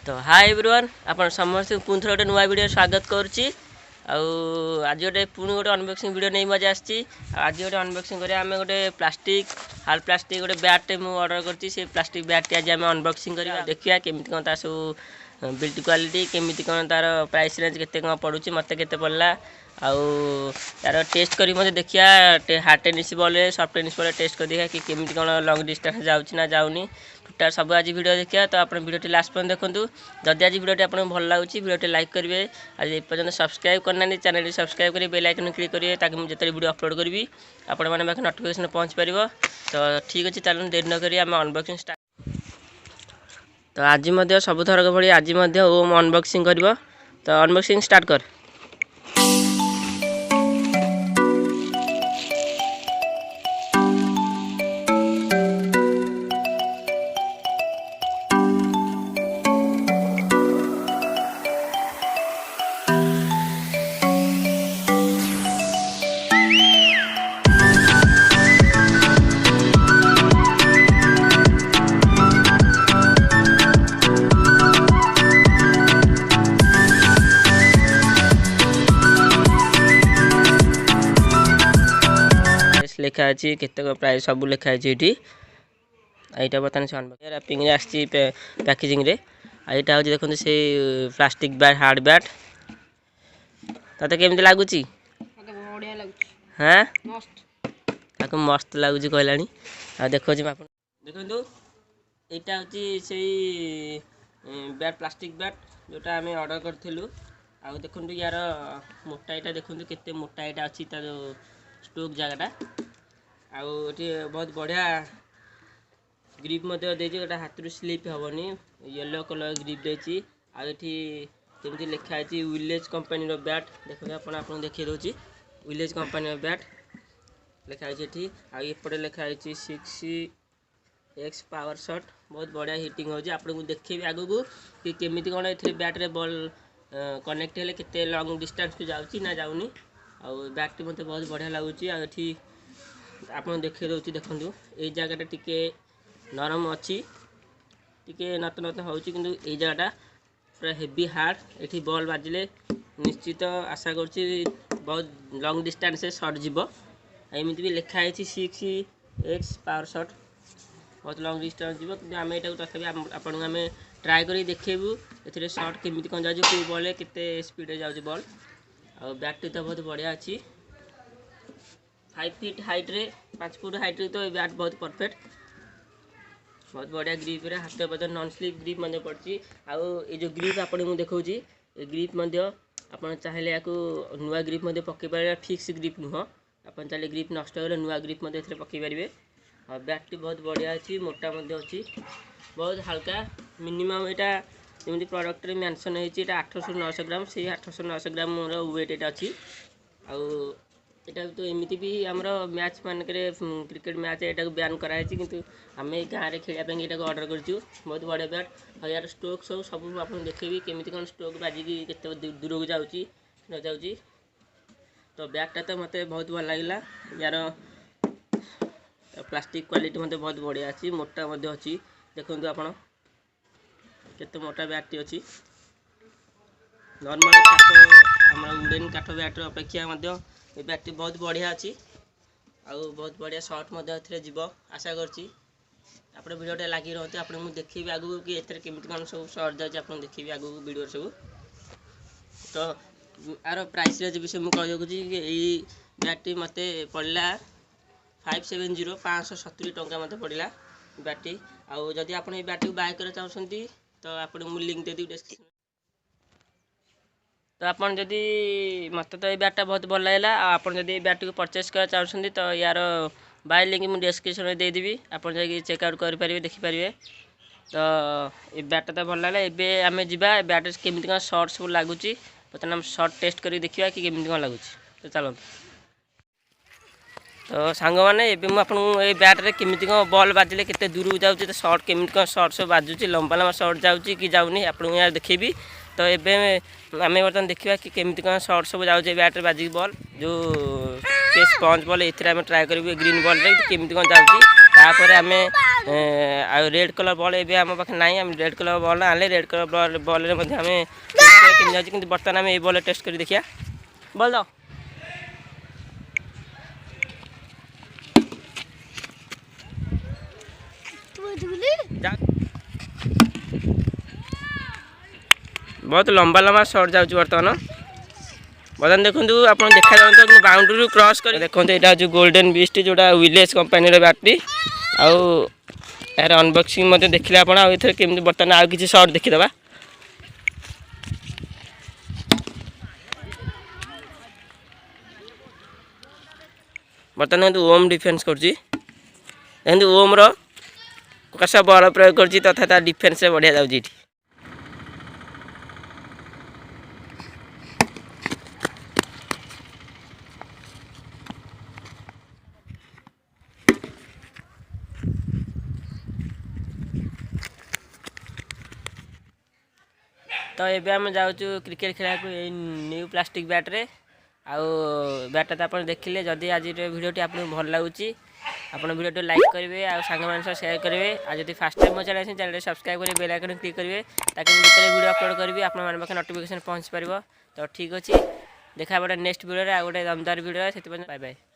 तो hi everyone आपण समस्त पुणी थोड़े नुआ वीडियो स्वागत करुच्ची। आज गोटे पुणी गोटे अनबॉक्सिंग वीडियो नहीं मजा आसी। आज गोटे अनबॉक्सिंग करिया आमे गोटे प्लास्टिक हाल प्लास्टिक गोटे बैट मु ऑर्डर करती से प्लास्टिक बैट आज आमे अनबॉक्सिंग करिया देखिया केमिति कोन ता सब बिल्ड क्वालिटी केमिति कोन तार प्राइस रेंज केते कोन पडुची मते केते पड़ला यार टेस्ट करी मते देखिया hard tennis ball soft tennis ball test कर देखिया कि केमिति कोन लॉन्ग डिस्टेंस जाउची ना जाउनी टोटाल सब आज वीडियो देखिया। तो आप वीडियो लास्ट पर्यंत देखु जदि आज वीडियो आपको भल लगुच वीडियो लाइक करेंगे आज पर्यटन सब्सक्राइब करना चैनल सब्सक्राइब करेंगे बेल आइकन क्लिक करेंगे ताकि मुझे जितने वीडियो अपलोड करी आपण मैंने पाखे नोटिफिकेशन पहुँच पार। तो ठीक अच्छे चलो देरी न करी आम अनबॉक्सिंग स्टार्ट। तो आज सब थरक भाई आज ओम अनबॉक्सिंग कर। तो अनबॉक्सिंग स्टार्ट कर। लिखा अच्छी केत प्राइस सब लिखाई यहाँ बर्तमान रैपिंग पैकेजिंग रे यहाँ हूँ देखते से प्लास्टिक बैट हार्ड बैट तते केमती लगुच हाँ ताको मस्त लगुच कहलानी देखो देखो यहाँ हूँ से बैट प्लास्टिक बैट जोटा आम ऑर्डर करूँ आ देखो यार मोटा यहाँ देखो केते मोटा यहाँ अच्छी तार स्टोक जगटा आउे बहुत बढ़िया ग्रिप गोटे हाथ स्लीप हेनी येलो कलर ग्रिप देती आमती लिखाई विलेज कंपनी बैट देखो आपको देखिए दूसरी विलेज कंपनी बैट लिखाई आईपटे लिखाई 6x पावर शॉट बहुत बढ़िया हिटिंग होची आपको देखिए आगु को कि केमिति कौन ए बैट रे बॉल कनेक्ट हेले केते लॉन्ग डिस्टेंस को जाउची ना जाउनी आ बैट मत बहुत बढ़िया लगुच आप देखिए दूसरी देखो ये जगह टिके नरम अच्छी टिके नत नत हो कि जगह पूरा हेवी हार्ड ये बॉल बाजिले निश्चित आशा कर बहुत लॉन्ग डिस्टेंस से शॉट जीव एमती भी लिखाई 6x पावर शॉट बहुत लॉन्ग डिस्टेंस जीव कि आम यहाँ तथापि आपको आम ट्राए कर देखू ए शॉट केमी कौन जाऊँ कौ बॉल के स्पीड जाऊँ बॉल आ बैट तो बहुत बढ़िया अच्छी 5 फीट हाइट रे 5 फुट हाइट रे तो ये बैट बहुत परफेक्ट बहुत बढ़िया ग्रिप रे हाथ पद नॉन स्लिप ग्रिप पड़ी आउ ये जो ग्रिप आपको देखा ये ग्रिप आप चाहिए या नुआ ग्रिप पकई पारे फिक्स ग्रिप नुह आप चाहिए ग्रिप नष्ट हो नुआ ग्रिप पकई पारे और बैट बहुत बढ़िया अच्छी मोटा अच्छी बहुत हल्का मिनिमम यहाँ जमी प्रडक्ट मेंशन होती 800-900 ग्राम से 800-900 ग्राम मोर वेट यहाँ अच्छी आटा तो एमती भी आमर मैच मानक क्रिकेट मैच यहाँ बैन कराई कि आम गाँव में खेलने यहाँ ऑर्डर करूँ बहुत बढ़िया बैट और यार स्ट्रोक सब आप देखेबी केमी कौन स्ट्रोक बाजिकी केते दूर को जाऊँगी न जाऊँगी। तो बैगटा तो मत बहुत भल लगे यार प्लास्टिक क्वालिटी मत बहुत बढ़िया अच्छी मोटा अच्छी देखो आप केते मोटा बैगटी अच्छी नॉर्मल काठ वुडेन काठ बैट अपेक्षा ये बैटरी बहुत बढ़िया अच्छी आउ बहुत बढ़िया शॉट जीव आशा करती वीडियो लगी रही आप देखी आगू कि केमी कौन सब शॉट जाए आप देखी आगू वीडियो सब। तो यार प्राइस रेंज विषय मुझे कह कि यही बैटरी मत पड़ा 570 टंका मत पड़ा बैटरी आउ जदि आप बैटरी बाय कर चाहते तो आपको लिंक देदी डिस्क्रिप्शन। तो आपन जदि मत तो ये बैटा बहुत भल लगा आप जब बैट को परचेस कर चाहते तो यार बाय लिंक मुझे डिस्क्रिप्शन में देदेवी आप चेकआउट करेंगे देखिपारे। तो ये बैटा तो भल लगा एवं आम जा बैट केमी कौन शॉर्ट सब लगुच बर्तमान आम शॉर्ट टेस्ट कर देखा कि केमी कौन लगुच। तो चलो तो सांग मैंने मुझे ये बैट्रे केमी कौन बॉल बाजिले केते दूर को जाऊँगी तो शॉर्ट केमी कौन शॉर्ट सब बाजुची लंबा लंबा शॉर्ट जाऊँगी कि जाऊनी आपको यार देखी। तो ये आम बर्तमान देखा कि केमी कौन शॉर्ट सब जाऊँगे बैट्रे बाजिक बॉल जो स्पंज बॉल ये ट्राए कर ग्रीन बॉल केमी कौन जाऊँगी आम आ रेड कलर बॉल ए आम पाखे ना आम रेड कलर बॉल आने रेड कलर बॉल में कि बर्तमान आम ये बॉल टेस्ट कर देखिए बॉल दो बहुत लंबा लंबा शॉट जाऊँ बर्तमान बर्तमान देखो आप देखा जाता बाउंड्री क्रॉस कर देखो यहाँ हूँ गोल्डन बीस्ट जोड़ा विलेज कंपानी बैटरी आउ यार अनबॉक्सिंग मत देखिले आप केमी बर्तमान आउ कि शॉट देखीदे बर्तमान ओम डिफेन्स कर ओम रस बल प्रयोग कर तथा डिफेन्स बढ़िया जाऊँगी तो ये आम जाऊँ क्रिकेट खेला न्यू प्लास्टिक बैट्रे आउ बैटा तो आप देखिले जदि आज वीडियोटी आपको भल लगुच आप वीडियो लाइक करेंगे और सांग मान शेयर करेंगे और जब फास्ट टाइम मो चैनल सब्सक्राइब करेंगे बेल आइकन क्लिक करेंगे ताकि जितने वीडियो अपलोड करी आप नोटिफिकेशन पहुँच पार तो ठीक अच्छे देखा गोटे नेक्स्ट वीडियो गोटे दमदार वीडियो से बाय बाय।